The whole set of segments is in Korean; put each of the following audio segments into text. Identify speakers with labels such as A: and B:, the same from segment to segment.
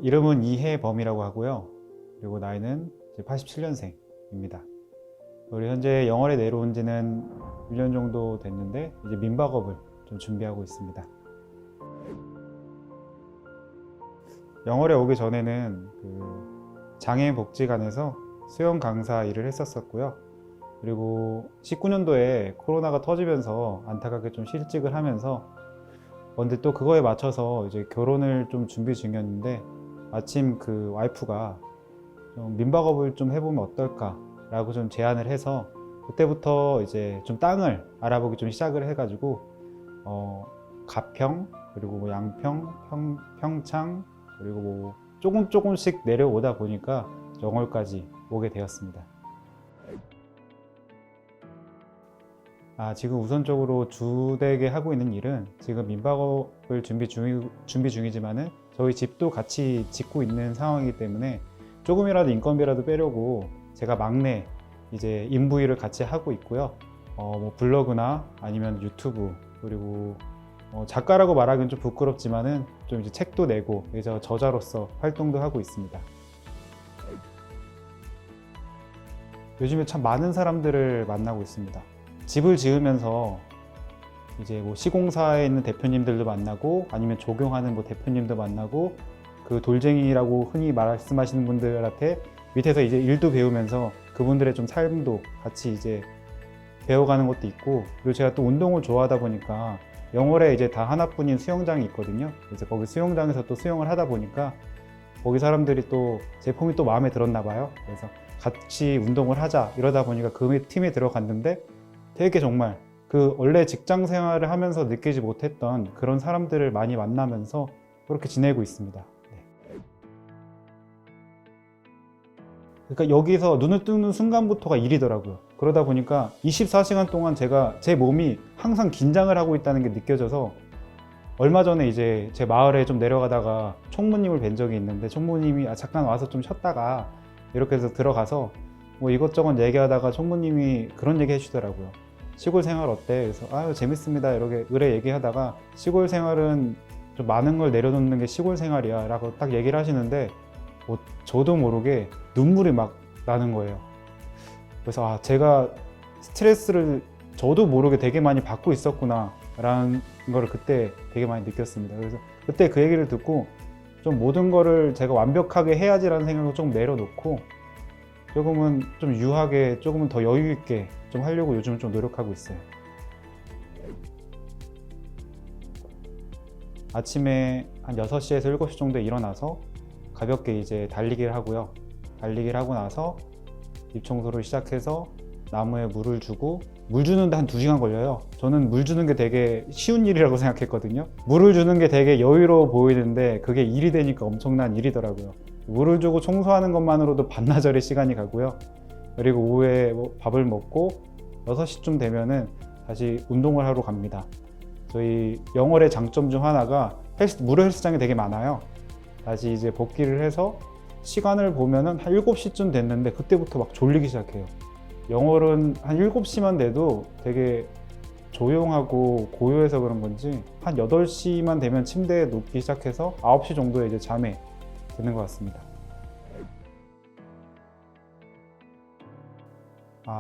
A: 이름은 이해범이라고 하고요. 그리고 나이는 87년생입니다. 우리 현재 영월에 내려온 지는 1년 정도 됐는데 이제 민박업을 좀 준비하고 있습니다. 영월에 오기 전에는 장애인 복지관에서 수영 강사 일을 했었고요. 그리고 19년도에 코로나가 터지면서 안타깝게 좀 실직을 하면서 근데 또 그거에 맞춰서 이제 결혼을 좀 준비 중이었는데 마침 그 와이프가 좀 민박업을 좀 해보면 어떨까 라고 좀 제안을 해서 그때부터 이제 좀 땅을 알아보기 좀 시작을 해가지고 가평 그리고 뭐 양평, 평창 그리고 뭐 조금씩 내려오다 보니까 영월까지 오게 되었습니다. 지금 우선적으로 주되게 하고 있는 일은 지금 민박업을 준비 중이지만은 저희 집도 같이 짓고 있는 상황이기 때문에 조금이라도 인건비라도 빼려고 제가 막내 이제 인부일을 같이 하고 있고요. 뭐 블로그나 아니면 유튜브 그리고 작가라고 말하기는 좀 부끄럽지만은 좀 이제 책도 내고 그래서 저자로서 활동도 하고 있습니다. 요즘에 참 많은 사람들을 만나고 있습니다. 집을 지으면서 이제 뭐 시공사에 있는 대표님들도 만나고 아니면 조경하는 뭐 대표님도 만나고 그 돌쟁이라고 흔히 말씀하시는 분들한테 밑에서 이제 일도 배우면서 그분들의 좀 삶도 같이 이제 배워가는 것도 있고 그리고 제가 또 운동을 좋아하다 보니까 영월에 이제 다 하나뿐인 수영장이 있거든요. 그래서 거기 수영장에서 또 수영을 하다 보니까 거기 사람들이 또 제 폼이 또 마음에 들었나 봐요. 그래서 같이 운동을 하자 이러다 보니까 그 팀에 들어갔는데 되게 정말 그 원래 직장 생활을 하면서 느끼지 못했던 그런 사람들을 많이 만나면서 그렇게 지내고 있습니다. 그러니까 여기서 눈을 뜨는 순간부터가 일이더라고요. 그러다 보니까 24시간 동안 제 몸이 항상 긴장을 하고 있다는 게 느껴져서 얼마 전에 이제 제 마을에 좀 내려가다가 총무님을 뵌 적이 있는데 총무님이 잠깐 와서 좀 쉬었다가 이렇게 해서 들어가서 뭐 이것저것 얘기하다가 총무님이 그런 얘기 해주더라고요. 시골 생활 어때? 그래서 재밌습니다 이렇게 의뢰 얘기하다가 시골 생활은 좀 많은 걸 내려놓는 게 시골 생활이야 라고 딱 얘기를 하시는데 뭐 저도 모르게 눈물이 막 나는 거예요. 그래서 제가 스트레스를 저도 모르게 되게 많이 받고 있었구나 라는 거를 그때 되게 많이 느꼈습니다. 그래서 그때 그 얘기를 듣고 좀 모든 거를 제가 완벽하게 해야지 라는 생각을 좀 내려놓고 조금은 좀 유하게 조금은 더 여유 있게 좀 하려고 요즘 좀 노력하고 있어요. 아침에 한 6시에서 7시 정도에 일어나서 가볍게 이제 달리기를 하고요. 달리기를 하고 나서 잎 청소를 시작해서 나무에 물을 주고 물 주는데 한 2시간 걸려요. 저는 물 주는 게 되게 쉬운 일이라고 생각했거든요. 물을 주는 게 되게 여유로워 보이는데 그게 일이 되니까 엄청난 일이더라고요. 물을 주고 청소하는 것만으로도 반나절의 시간이 가고요. 그리고 오후에 밥을 먹고 6시쯤 되면은 다시 운동을 하러 갑니다. 저희 영월의 장점 중 하나가 무료 헬스장이 되게 많아요. 다시 이제 복귀를 해서 시간을 보면은 한 7시쯤 됐는데 그때부터 막 졸리기 시작해요. 영월은 한 7시만 돼도 되게 조용하고 고요해서 그런 건지 한 8시만 되면 침대에 눕기 시작해서 9시 정도에 이제 잠에 드는 것 같습니다.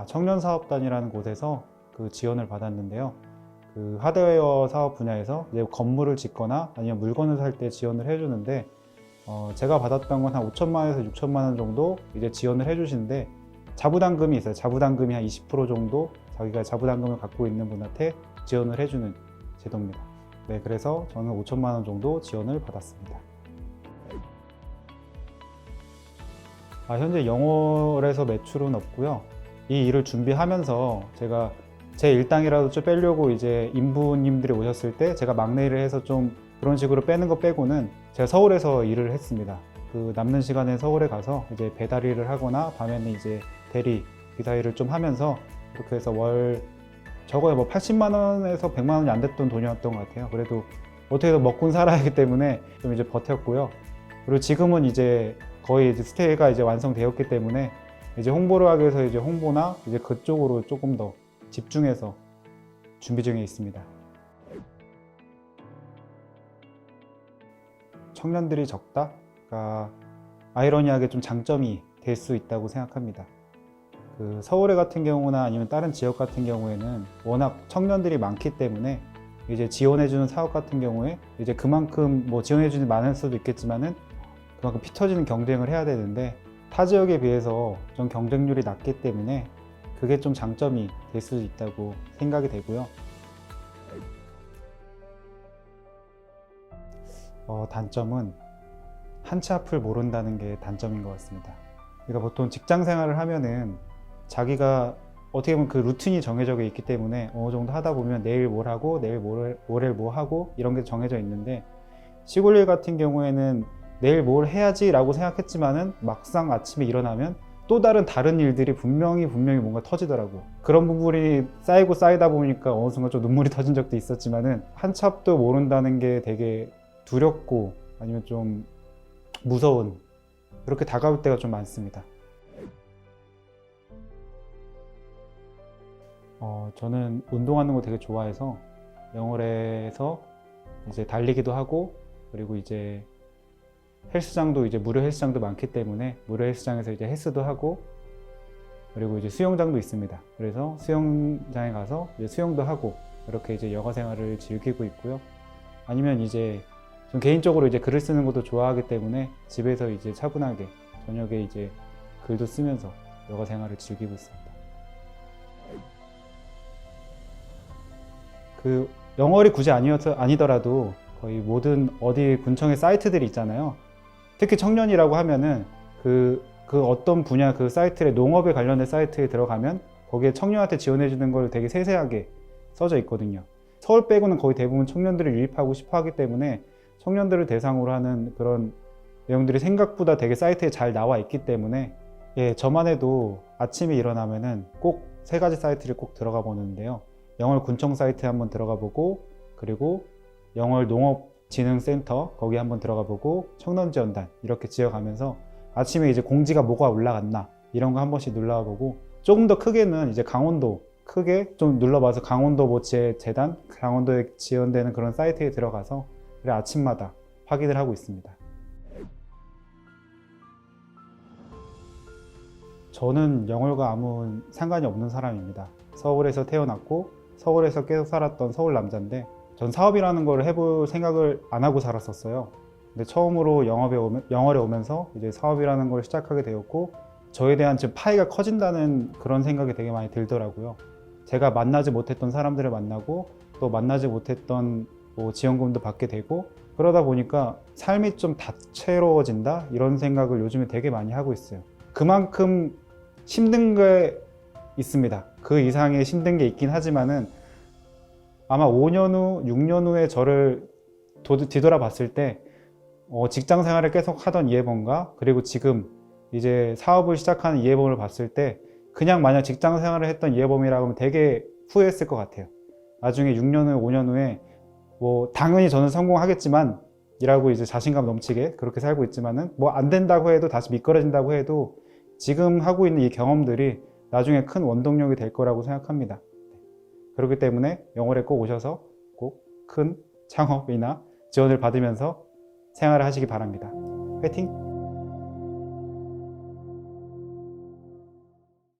A: 청년사업단이라는 곳에서 그 지원을 받았는데요. 그 하드웨어 사업 분야에서 이제 건물을 짓거나 아니면 물건을 살 때 지원을 해주는데 제가 받았던 건 한 5천만 원에서 6천만 원 정도 이제 지원을 해주시는데 자부담금이 있어요. 자부담금이 한 20% 정도 자기가 자부담금을 갖고 있는 분한테 지원을 해주는 제도입니다. 네, 그래서 저는 5천만 원 정도 지원을 받았습니다. 현재 영월에서 매출은 없고요. 이 일을 준비하면서 제가 제 일당이라도 좀 빼려고 이제 인부님들이 오셨을 때 제가 막내 일을 해서 좀 그런 식으로 빼는 거 빼고는 제가 서울에서 일을 했습니다. 그 남는 시간에 서울에 가서 이제 배달 일을 하거나 밤에는 이제 대리 기사 일을 좀 하면서 이렇게 해서 월 적어야 뭐 80만 원에서 100만 원이 안 됐던 돈이었던 것 같아요. 그래도 어떻게든 먹고는 살아야 하기 때문에 좀 이제 버텼고요. 그리고 지금은 이제 거의 이제 스테이가 이제 완성되었기 때문에 이제 홍보를 하기 위해서 이제 홍보나 이제 그쪽으로 조금 더 집중해서 준비 중에 있습니다. 청년들이 적다? 뭐랄까 아이러니하게 좀 장점이 될 수 있다고 생각합니다. 그 서울에 같은 경우나 아니면 다른 지역 같은 경우에는 워낙 청년들이 많기 때문에 이제 지원해주는 사업 같은 경우에 이제 그만큼 뭐 지원해주는 많을 수도 있겠지만은 그만큼 피 터지는 경쟁을 해야 되는데 타 지역에 비해서 좀 경쟁률이 낮기 때문에 그게 좀 장점이 될 수 있다고 생각이 되고요. 단점은 한 치 앞을 모른다는 게 단점인 것 같습니다. 그러니까 보통 직장 생활을 하면은 자기가 어떻게 보면 그 루틴이 정해져 있기 때문에 어느 정도 하다 보면 내일 뭘 하고 내일 모레 뭐 하고 이런 게 정해져 있는데 시골 일 같은 경우에는 내일 뭘 해야지 라고 생각했지만은 막상 아침에 일어나면 또 다른 일들이 분명히 뭔가 터지더라고요. 그런 부분이 쌓이다 보니까 어느 순간 좀 눈물이 터진 적도 있었지만은 한 치 앞도 모른다는 게 되게 두렵고 아니면 좀 무서운 그렇게 다가올 때가 좀 많습니다. 저는 운동하는 거 되게 좋아해서 영월에서 이제 달리기도 하고 그리고 이제 헬스장도 이제 무료 헬스장도 많기 때문에 무료 헬스장에서 이제 헬스도 하고 그리고 이제 수영장도 있습니다. 그래서 수영장에 가서 이제 수영도 하고 이렇게 이제 여가 생활을 즐기고 있고요. 아니면 이제 좀 개인적으로 이제 글을 쓰는 것도 좋아하기 때문에 집에서 이제 차분하게 저녁에 이제 글도 쓰면서 여가 생활을 즐기고 있습니다. 그 영월이 굳이 아니더라도 거의 모든 어디 군청의 사이트들이 있잖아요. 특히 청년이라고 하면은 그 어떤 분야 그 사이트에 농업에 관련된 사이트에 들어가면 거기에 청년한테 지원해 주는 걸 되게 세세하게 써져 있거든요. 서울 빼고는 거의 대부분 청년들을 유입하고 싶어 하기 때문에 청년들을 대상으로 하는 그런 내용들이 생각보다 되게 사이트에 잘 나와 있기 때문에 저만 해도 아침에 일어나면은 꼭 3가지 사이트를 꼭 들어가 보는데요. 영월 군청 사이트에 한번 들어가 보고 그리고 영월 농업진흥센터 거기 한번 들어가 보고 청년지원단 이렇게 지어가면서 아침에 이제 공지가 뭐가 올라갔나 이런 거 한 번씩 눌러보고 조금 더 크게는 이제 강원도 크게 좀 눌러봐서 강원도 뭐 재단 강원도에 지원되는 그런 사이트에 들어가서 그래 아침마다 확인을 하고 있습니다. 저는 영월과 아무 상관이 없는 사람입니다. 서울에서 태어났고 서울에서 계속 살았던 서울 남자인데 전 사업이라는 걸 해볼 생각을 안 하고 살았었어요. 근데 처음으로 영월에 오면서 이제 사업이라는 걸 시작하게 되었고 저에 대한 지금 파이가 커진다는 그런 생각이 되게 많이 들더라고요. 제가 만나지 못했던 사람들을 만나고 또 만나지 못했던 뭐 지원금도 받게 되고 그러다 보니까 삶이 좀 다채로워진다 이런 생각을 요즘에 되게 많이 하고 있어요. 그만큼 힘든 게 있습니다. 그 이상의 힘든 게 있긴 하지만은 아마 5년 후, 6년 후에 저를 뒤돌아 봤을 때 직장 생활을 계속 하던 이해범과 그리고 지금 이제 사업을 시작하는 이해범을 봤을 때 그냥 만약 직장 생활을 했던 이해범이라고 하면 되게 후회했을 것 같아요. 나중에 6년 후에 5년 후에 뭐 당연히 저는 성공하겠지만 이라고 이제 자신감 넘치게 그렇게 살고 있지만은 뭐 안 된다고 해도 다시 미끄러진다고 해도 지금 하고 있는 이 경험들이 나중에 큰 원동력이 될 거라고 생각합니다. 그렇기 때문에 영월에 꼭 오셔서 꼭 큰 창업이나 지원을 받으면서 생활을 하시기 바랍니다. 화이팅!